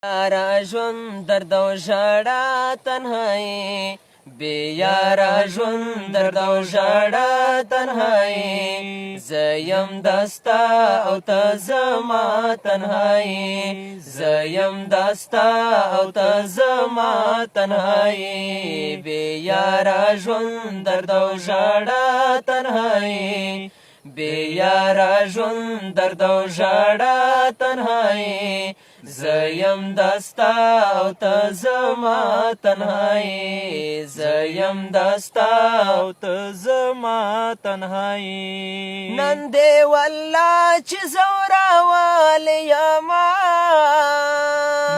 یاره ژوند درد او ژړا تنهایی بې یاره ژوند درد او ژړا تنهایی زه یم دستا او ته زما تنهایی زه یم دستا او ته زما تنهایی بې یاره ژوند درد او ژړا تنهایی بې یاره ژوند درد او ژړا تنهایی زه یم دستا او ته زما تنهایی زه یم دستا او ته زما تنهایی نن دې والله چې زوراول یما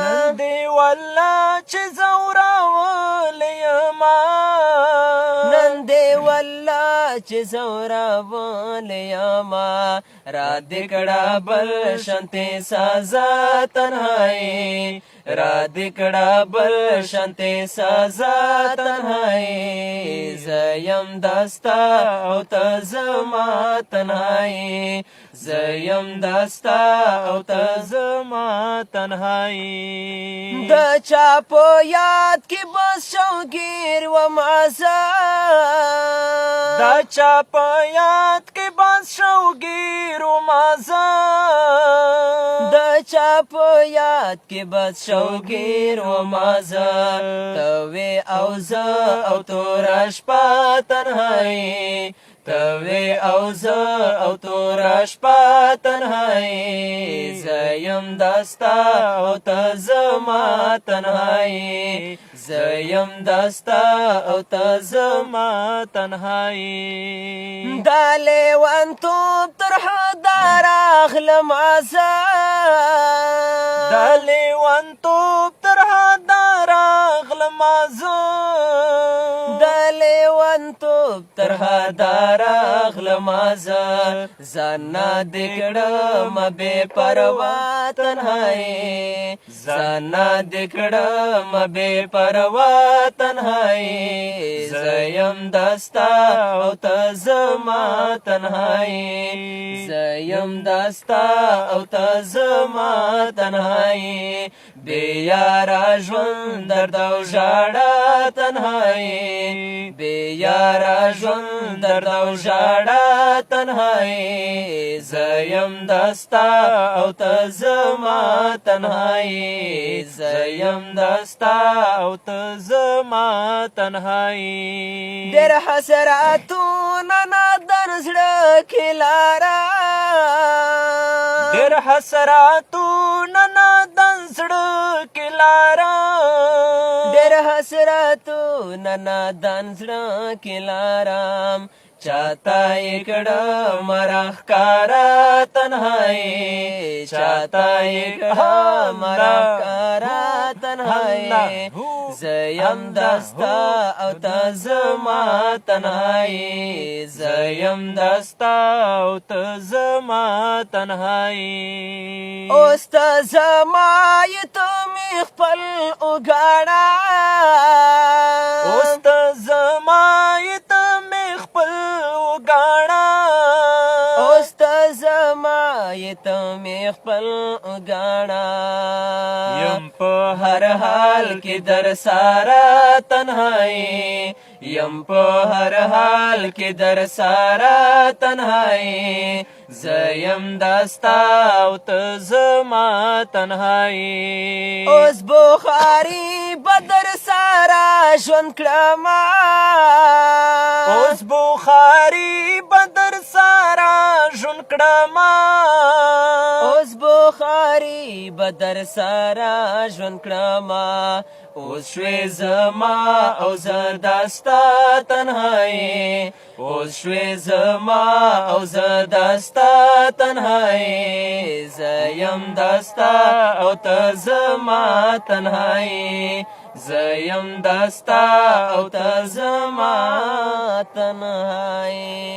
نن دې والله چې زوراول یما نن دې والله چې زوراول یما را دې کړه بل شانتې سازا تنهایی را دې کړه بل شانتې سازا تنهایی زه یم دستا او ته زما تنهایی زه یم دستا او ته زما تنهایی د چا په یاد کې بس شوګیر وما زه د چا په یاد کې بس شوګیر وما زه د چا په یاد کې بس شوګیر وما زه ته وې او زه او توره شپه تنهایی ته وې او زه او توره شپه تنهایی زه یم دستا او ته زما تنهایی زه یم دستا او ته زما تنهایی دا لیونتوب تر حده راغلمه زه دا لیونتوب تر حده راغلمه زه دا لیونتوب تر حده راغلمه زه ځان نه دې کړم بې پروا تنهایی ځان نه دې کړم بې پروا تنهایی زه یم دستا او ته زما تنهایی زه یم دستا او ته زما تنهایی بې یاره ژوند درد او ژړا تنهایی بې یاره ژوند درد او ژړا تنهایی زه یم دستا او ته زما تنهایی زه یم دستا او ته زما تنهایی ډېر حسراتونه نادر زړه کې لاره ډېر حسراتونه نادر زړه کې لاره ډېر حسراتونه نادر زړه کې لارم چاته یې کړم راښکاره تنهایی چاته یې کړم راښکاره تنهایی زه یم دستا او ته زما تنهایی زه یم دستا او ته زما تنهایی اوس ته زما یې ته مې خپل وګاڼه اوس ته زما یې ته مې خپل وګاڼه اوس ته زما یې ته مې خپل وګاڼه یم په هر حال کې در ساره تنهایی یم په هر حال کې در ساره تنهایی زه یم دستا او ته زما تنهایی اوس بخاري بدر ساره ژوند کړمه اوس بخاري بدر ساره ژوند کړمه اوس بخاري بدر ساره ژوند کړمه اوس شوې زما او زه دستا تنهایی اوس شوې زما او زه دستا تنهایی زه یم دستا او ته زما تنهایی زه یم دستا او ته زما تنهایی